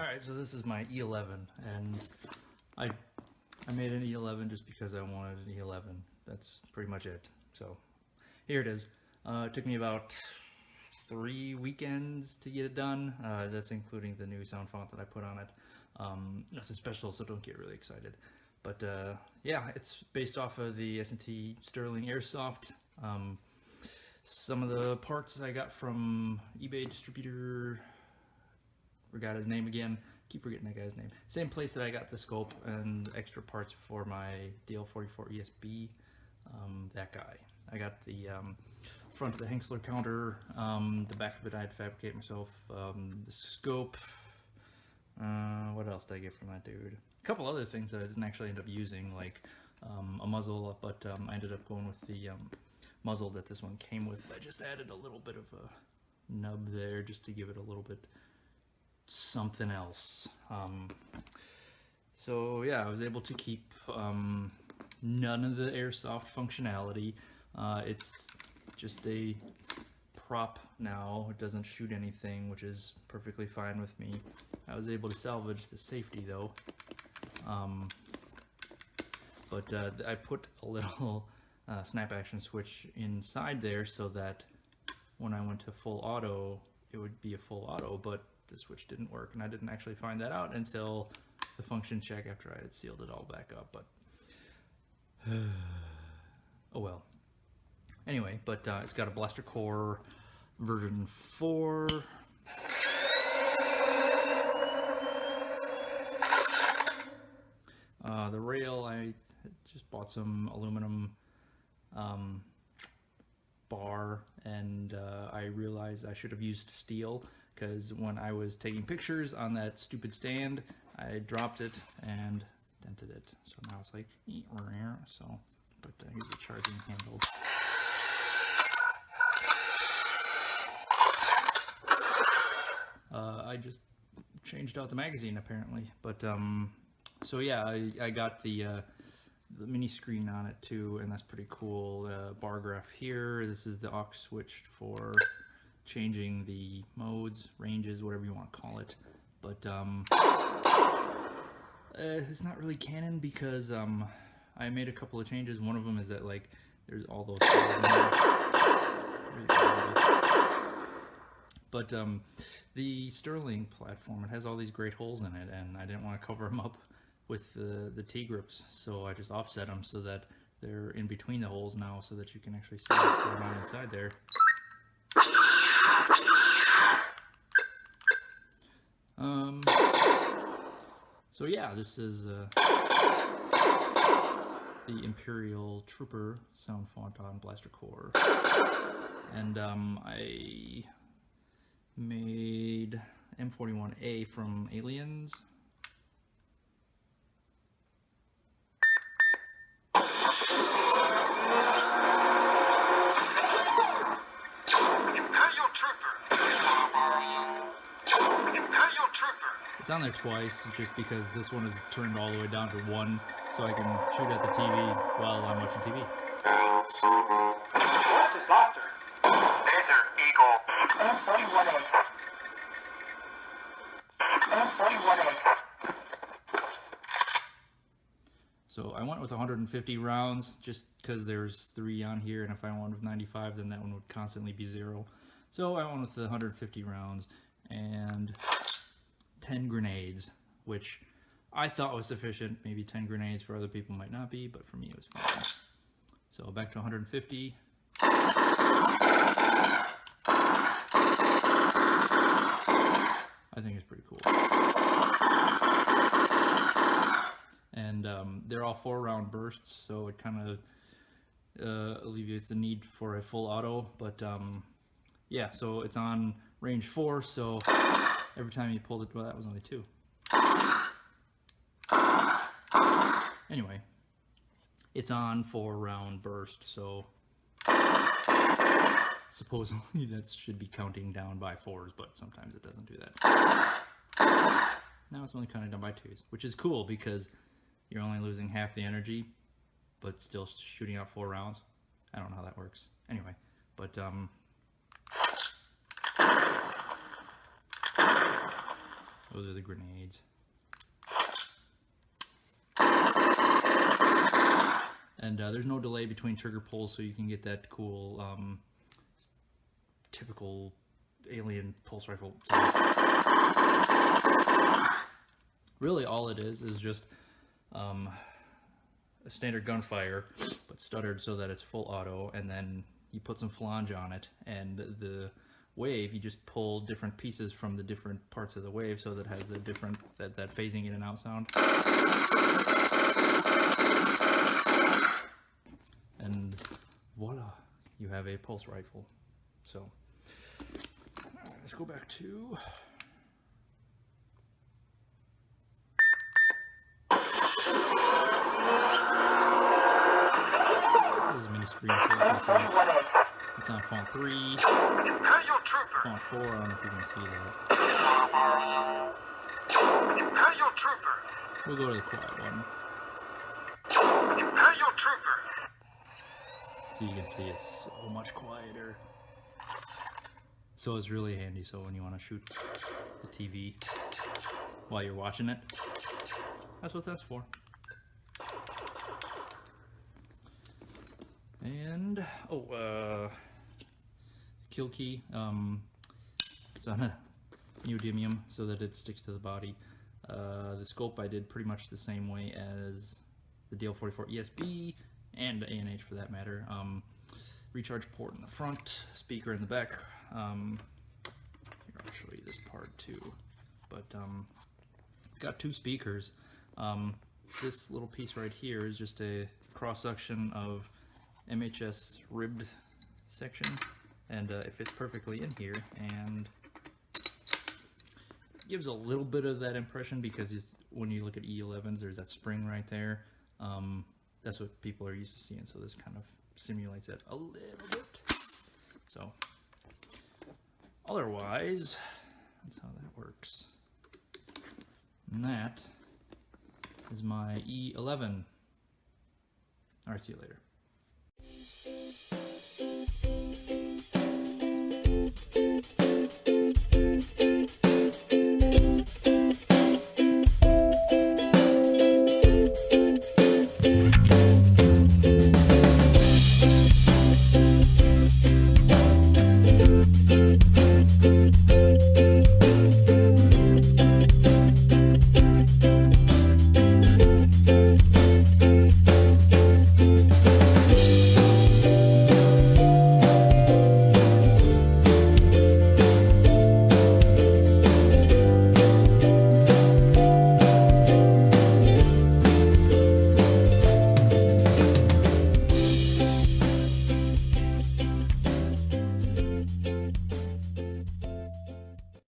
Alright, so this is my E-11, and I made an E-11 just because I wanted an E-11. That's pretty much it. So here it is. It took me about 3 weekends to get it done. That's including the new sound font that I put on it. Nothing special, so don't get really excited. But yeah, it's based off of the S&T Sterling Airsoft. Some of the parts I got from eBay distributor. Forgot his name again. Keep forgetting that guy's name. Same place that I got the scope and extra parts for my DL44 ESB. That guy. I got the front of the Henksler counter. The back of it I had to fabricate myself. The scope. What else did I get from that dude? A couple other things that I didn't actually end up using, like a muzzle, but I ended up going with the muzzle that this one came with. I just added a little bit of a nub there just to give it a little bit something else. So yeah, I was able to keep none of the airsoft functionality. It's just a prop now. It doesn't shoot anything, which is perfectly fine with me. I was able to salvage the safety though. But I put a little snap action switch inside there so that when I went to full auto, it would be a full auto, but the switch didn't work, and I didn't actually find that out until the function check after I had sealed it all back up. But oh well. Anyway, but it's got a BlasterCore version 4. The rail, I just bought some aluminum bar, and I realized I should have used steel, because when I was taking pictures on that stupid stand, I dropped it and dented it. So now it's like, so, but here's the charging handle. I just changed out the magazine apparently, but so yeah, I got the mini screen on it too, and that's pretty cool. Bar graph here. This is the aux switch for changing the modes, ranges, whatever you want to call it. But it's not really canon because I made a couple of changes. One of them is that, like, there's all those but the Sterling platform, it has all these great holes in it, and I didn't want to cover them up with the T-grips, so I just offset them so that they're in between the holes now, so that you can actually see what's going on inside there. So yeah, this is the Imperial Trooper sound font on BlasterCore, and I made M41A from Aliens. It's on there twice, just because this one is turned all the way down to 1, so I can shoot at the TV while I'm watching TV. Blaster. Laser Eagle. M41A. M41A. So I went with 150 rounds, just because there's 3 on here, and if I went with 95, then that one would constantly be 0. So I went with the 150 rounds, and 10 grenades, which I thought was sufficient. Maybe 10 grenades for other people might not be, but for me it was fine. So back to 150. I think it's pretty cool. And they're all 4-round bursts, so it kind of alleviates the need for a full auto. But yeah, so it's on range 4, so every time you pulled it, well, that was only 2. Anyway, it's on 4-round burst, so supposedly that should be counting down by 4s, but sometimes it doesn't do that. Now it's only counting down by 2s, which is cool because you're only losing half the energy, but still shooting out 4 rounds. I don't know how that works. Anyway, but Those are the grenades. And there's no delay between trigger pulls, so you can get that cool, typical alien pulse rifle sound. Really, all it is just a standard gunfire, but stuttered so that it's full auto, and then you put some flange on it, and the wave, you just pull different pieces from the different parts of the wave so that it has the different, that phasing in and out sound. And voila, you have a pulse rifle. So, let's go back to... It's on font 3, Imperial Trooper. font 4, I don't know if you can see that. Imperial Trooper. We'll go to the quiet one. Imperial Trooper. So you can see it's so much quieter. So it's really handy, so when you want to shoot the TV while you're watching it, that's what that's for. And, kill key, it's on a neodymium so that it sticks to the body. The scope I did pretty much the same way as the DL44 ESB and the ANH for that matter. Recharge port in the front, speaker in the back. Here, I'll show you this part too. But it's got 2 speakers. This little piece right here is just a cross section of MHS ribbed section, and it fits perfectly in here, and gives a little bit of that impression because when you look at E11s, there's that spring right there. That's what people are used to seeing, so this kind of simulates it a little bit. So otherwise, that's how that works. And that is my E11. Alright, see you later.